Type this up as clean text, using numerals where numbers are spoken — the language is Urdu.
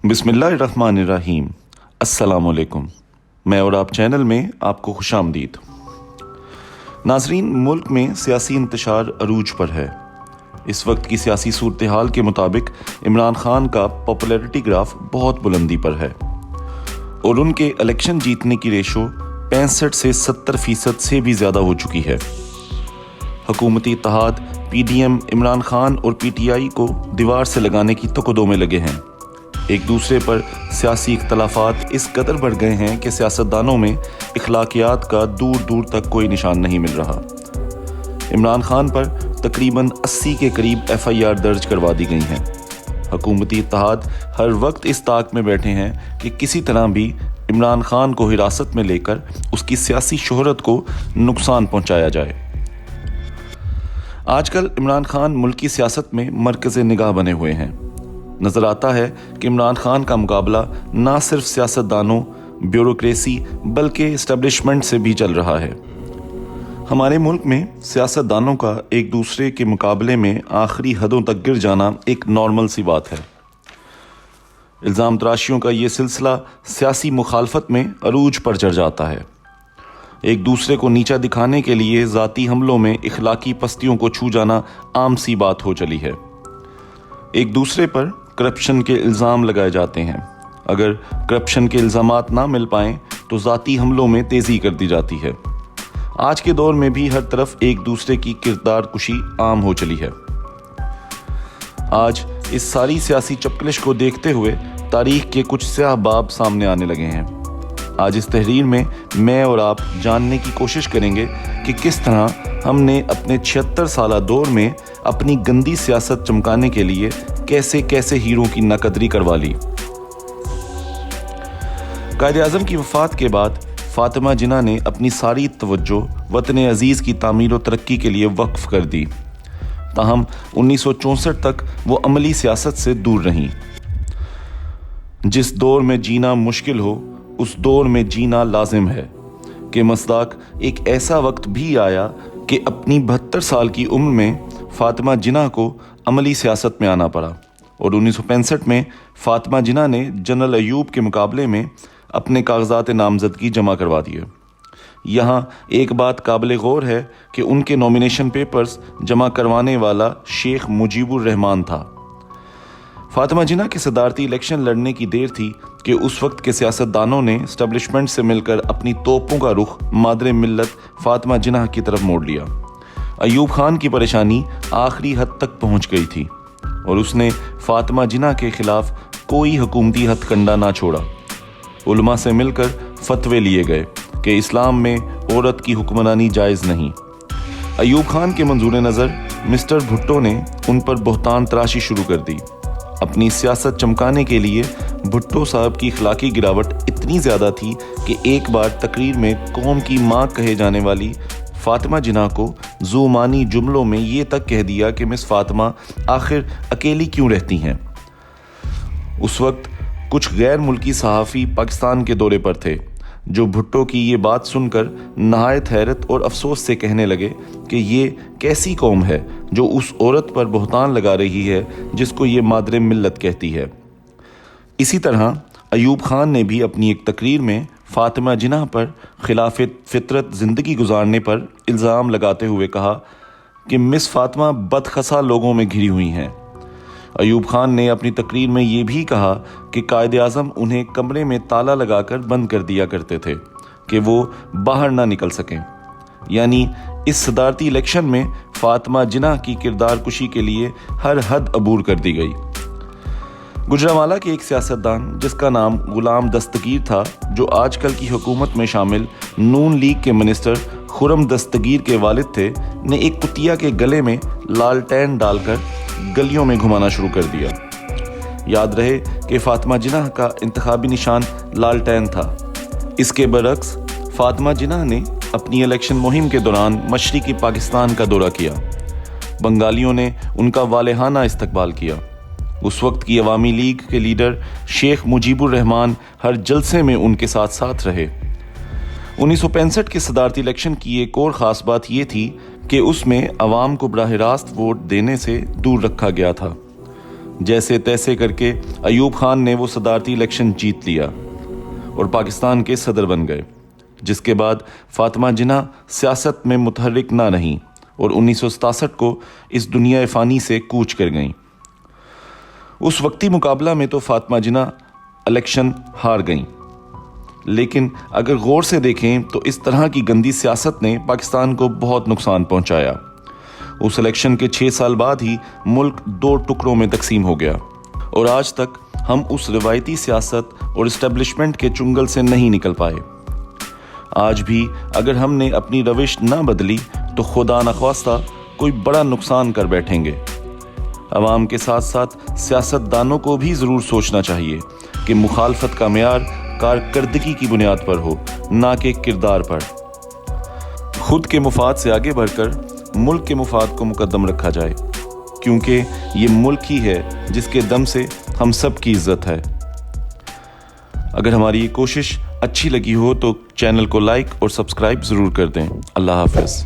بسم اللہ الرحمن الرحیم۔ السلام علیکم۔ میں اور آپ چینل میں آپ کو خوش آمدید۔ ناظرین، ملک میں سیاسی انتشار عروج پر ہے۔ اس وقت کی سیاسی صورتحال کے مطابق عمران خان کا پاپولیرٹی گراف بہت بلندی پر ہے اور ان کے الیکشن جیتنے کی ریشو 65 سے 70% سے بھی زیادہ ہو چکی ہے۔ حکومتی اتحاد P D M Imran Khan اور پی ٹی آئی کو دیوار سے لگانے کی تکدوں میں لگے ہیں۔ ایک دوسرے پر سیاسی اختلافات اس قدر بڑھ گئے ہیں کہ سیاستدانوں میں اخلاقیات کا دور دور تک کوئی نشان نہیں مل رہا۔ عمران خان پر تقریباً 80 کے قریب FIR درج کروا دی گئی ہیں۔ حکومتی اتحاد ہر وقت اس طاق میں بیٹھے ہیں کہ کسی طرح بھی عمران خان کو حراست میں لے کر اس کی سیاسی شہرت کو نقصان پہنچایا جائے۔ آج کل عمران خان ملکی سیاست میں مرکز نگاہ بنے ہوئے ہیں۔ نظر آتا ہے کہ عمران خان کا مقابلہ نہ صرف سیاستدانوں، بیوروکریسی بلکہ اسٹیبلشمنٹ سے بھی چل رہا ہے۔ ہمارے ملک میں سیاستدانوں کا ایک دوسرے کے مقابلے میں آخری حدوں تک گر جانا ایک نارمل سی بات ہے۔ الزام تراشیوں کا یہ سلسلہ سیاسی مخالفت میں عروج پر چڑھ جاتا ہے۔ ایک دوسرے کو نیچا دکھانے کے لیے ذاتی حملوں میں اخلاقی پستیوں کو چھو جانا عام سی بات ہو چلی ہے۔ ایک دوسرے پر کرپشن کے الزام لگائے جاتے ہیں۔ اگر کرپشن کے الزامات نہ مل پائیں تو ذاتی حملوں میں تیزی کر دی جاتی ہے۔ آج کے دور میں بھی ہر طرف ایک دوسرے کی کردار کشی عام ہو چلی ہے۔ آج اس ساری سیاسی چپکلش کو دیکھتے ہوئے تاریخ کے کچھ سیاہ باب سامنے آنے لگے ہیں۔ آج اس تحریر میں میں اور آپ جاننے کی کوشش کریں گے کہ کس طرح ہم نے اپنے 76 سالہ دور میں اپنی گندی سیاست چمکانے کے لیے کیسے کیسے ہیروں کی ناقدری کروا لی۔ قائد اعظم کی وفات کے بعد فاطمہ جناح نے اپنی ساری توجہ وطن عزیز کی تعمیر و ترقی کے لیے وقف کر دی، تاہم 1964 تک وہ عملی سیاست سے دور رہیں۔ جس دور میں جینا مشکل ہو اس دور میں جینا لازم ہے کہ مصداق ایک ایسا وقت بھی آیا کہ اپنی 72 سال کی عمر میں فاطمہ جناح کو عملی سیاست میں آنا پڑا اور 1965 میں فاطمہ جناح نے جنرل ایوب کے مقابلے میں اپنے کاغذات نامزدگی جمع کروا دیے۔ یہاں ایک بات قابل غور ہے کہ ان کے نامینیشن پیپرز جمع کروانے والا شیخ مجیب الرحمان تھا۔ فاطمہ جناح کے صدارتی الیکشن لڑنے کی دیر تھی کہ اس وقت کے سیاستدانوں نے اسٹیبلشمنٹ سے مل کر اپنی توپوں کا رخ مادر ملت فاطمہ جناح کی طرف موڑ لیا۔ ایوب خان کی پریشانی آخری حد تک پہنچ گئی تھی اور اس نے فاطمہ جناح کے خلاف کوئی حکومتی ہتھ کنڈا نہ چھوڑا۔ علماء سے مل کر فتوے لیے گئے کہ اسلام میں عورت کی حکمرانی جائز نہیں۔ ایوب خان کے منظور نظر مسٹر بھٹو نے ان پر بہتان تراشی شروع کر دی۔ اپنی سیاست چمکانے کے لیے بھٹو صاحب کی اخلاقی گراوٹ اتنی زیادہ تھی کہ ایک بار تقریر میں قوم کی ماں کہے جانے والی فاطمہ جناح کو زومانی جملوں میں یہ تک کہہ دیا کہ مس فاطمہ آخر اکیلی کیوں رہتی ہیں۔ اس وقت کچھ غیر ملکی صحافی پاکستان کے دورے پر تھے جو بھٹو کی یہ بات سن کر نہایت حیرت اور افسوس سے کہنے لگے کہ یہ کیسی قوم ہے جو اس عورت پر بہتان لگا رہی ہے جس کو یہ مادر ملت کہتی ہے۔ اسی طرح ایوب خان نے بھی اپنی ایک تقریر میں فاطمہ جناح پر خلاف فطرت زندگی گزارنے پر الزام لگاتے ہوئے کہا کہ مس فاطمہ بدخصا لوگوں میں گھری ہوئی ہیں۔ ایوب خان نے اپنی تقریر میں یہ بھی کہا کہ قائد اعظم انہیں کمرے میں تالا لگا کر بند کر دیا کرتے تھے کہ وہ باہر نہ نکل سکیں۔ یعنی اس صدارتی الیکشن میں فاطمہ جناح کی کردار کشی کے لیے ہر حد عبور کر دی گئی۔ گجرانوالہ کے ایک سیاستدان جس کا نام غلام دستگیر تھا، جو آج کل کی حکومت میں شامل نون لیگ کے منسٹر خرم دستگیر کے والد تھے، نے ایک کتیا کے گلے میں لالٹین ڈال کر گلیوں میں گھمانا شروع کر دیا۔ یاد رہے کہ فاطمہ جناح کا انتخابی نشان لالٹین تھا۔ اس کے برعکس فاطمہ جناح نے اپنی الیکشن مہم کے دوران مشرقی پاکستان کا دورہ کیا۔ بنگالیوں نے ان کا والہانہ استقبال کیا۔ اس وقت کی عوامی لیگ کے لیڈر شیخ مجیب الرحمان ہر جلسے میں ان کے ساتھ ساتھ رہے۔ 1965 کے صدارتی الیکشن کی ایک اور خاص بات یہ تھی کہ اس میں عوام کو براہ راست ووٹ دینے سے دور رکھا گیا تھا۔ جیسے تیسے کر کے ایوب خان نے وہ صدارتی الیکشن جیت لیا اور پاکستان کے صدر بن گئے، جس کے بعد فاطمہ جناح سیاست میں متحرک نہ رہیں اور 1967 کو اس دنیا فانی سے کوچ کر گئیں۔ اس وقتی مقابلہ میں تو فاطمہ جناح الیکشن ہار گئیں، لیکن اگر غور سے دیکھیں تو اس طرح کی گندی سیاست نے پاکستان کو بہت نقصان پہنچایا۔ اس الیکشن کے 6 سال بعد ہی ملک 2 ٹکڑوں میں تقسیم ہو گیا اور آج تک ہم اس روایتی سیاست اور اسٹیبلشمنٹ کے چنگل سے نہیں نکل پائے۔ آج بھی اگر ہم نے اپنی روش نہ بدلی تو خدا نخواستہ کوئی بڑا نقصان کر بیٹھیں گے۔ عوام کے ساتھ ساتھ سیاست دانوں کو بھی ضرور سوچنا چاہیے کہ مخالفت کا معیار کارکردگی کی بنیاد پر ہو، نہ کہ کردار پر۔ خود کے مفاد سے آگے بڑھ کر ملک کے مفاد کو مقدم رکھا جائے، کیونکہ یہ ملک ہی ہے جس کے دم سے ہم سب کی عزت ہے۔ اگر ہماری یہ کوشش اچھی لگی ہو تو چینل کو لائک اور سبسکرائب ضرور کر دیں۔ اللہ حافظ۔